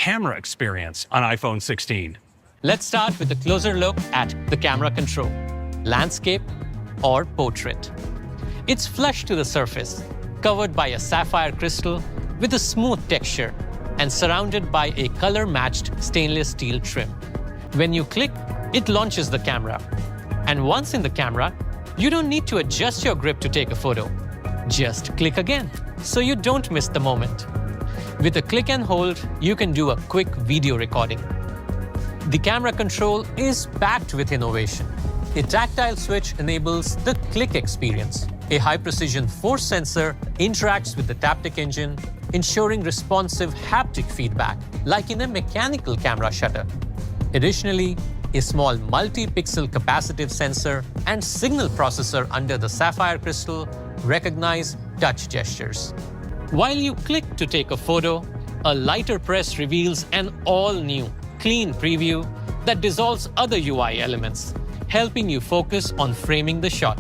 camera experience on iPhone 16. Let's start with a closer look at the camera control, landscape or portrait. It's flush to the surface, covered by a sapphire crystal with a smooth texture and surrounded by a color-matched stainless steel trim. When you click, it launches the camera. And once in the camera, you don't need to adjust your grip to take a photo. Just click again, so you don't miss the moment. With a click and hold, you can do a quick video recording. The camera control is packed with innovation. A tactile switch enables the click experience. A high-precision force sensor interacts with the Taptic engine, ensuring responsive haptic feedback, like in a mechanical camera shutter. Additionally, a small multi-pixel capacitive sensor and signal processor under the sapphire crystal recognize touch gestures. While you click to take a photo, a lighter press reveals an all-new, clean preview that dissolves other UI elements, helping you focus on framing the shot.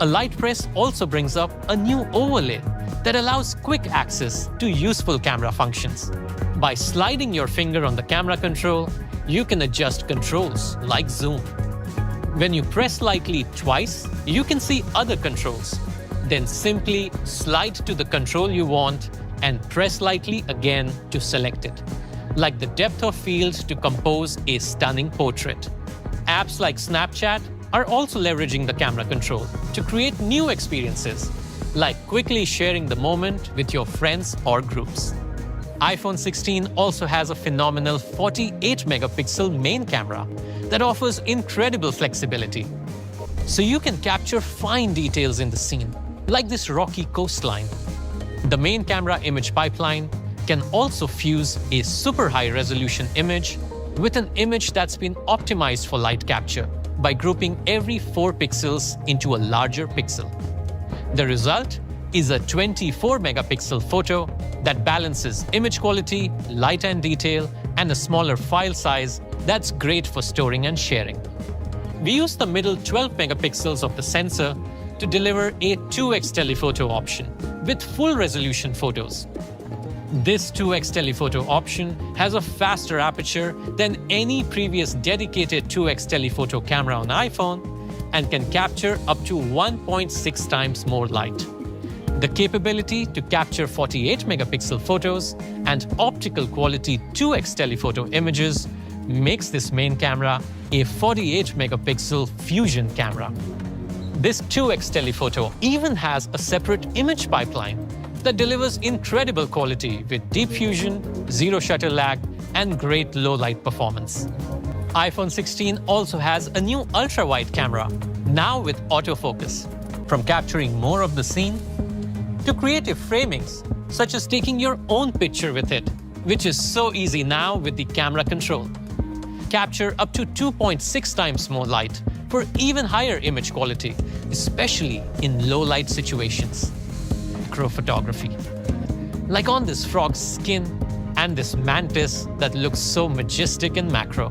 A light press also brings up a new overlay that allows quick access to useful camera functions. By sliding your finger on the camera control, you can adjust controls like zoom. When you press lightly twice, you can see other controls. Then simply slide to the control you want and press lightly again to select it, like the depth of field to compose a stunning portrait. Apps like Snapchat are also leveraging the camera control to create new experiences, like quickly sharing the moment with your friends or groups. iPhone 16 also has a phenomenal 48-megapixel main camera that offers incredible flexibility. So you can capture fine details in the scene, like this rocky coastline. The main camera image pipeline can also fuse a super high-resolution image with an image that's been optimized for light capture by grouping every 4 pixels into a larger pixel. The result is a 24-megapixel photo that balances image quality, light and detail, and a smaller file size that's great for storing and sharing. We use the middle 12 megapixels of the sensor to deliver a 2x telephoto option with full-resolution photos. This 2x telephoto option has a faster aperture than any previous dedicated 2x telephoto camera on iPhone and can capture up to 1.6 times more light. The capability to capture 48-megapixel photos and optical quality 2x telephoto images makes this main camera a 48-megapixel fusion camera. This 2x telephoto even has a separate image pipeline that delivers incredible quality with deep fusion, zero shutter lag, and great low-light performance. iPhone 16 also has a new ultra-wide camera, now with autofocus. From capturing more of the scene to creative framings, such as taking your own picture with it, which is so easy now with the camera control. Capture up to 2.6 times more light for even higher image quality, especially in low-light situations. Macro photography, like on this frog's skin and this mantis that looks so majestic in macro.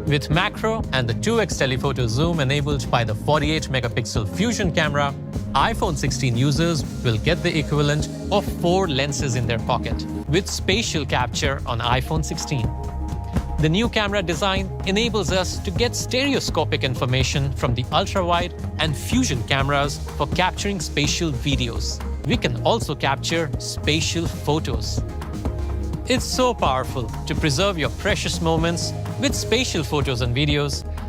With macro and the 2x telephoto zoom enabled by the 48-megapixel fusion camera, iPhone 16 users will get the equivalent of 4 lenses in their pocket with spatial capture on iPhone 16. The new camera design enables us to get stereoscopic information from the ultra-wide and fusion cameras for capturing spatial videos. We can also capture spatial photos. It's so powerful to preserve your precious moments with spatial photos and videos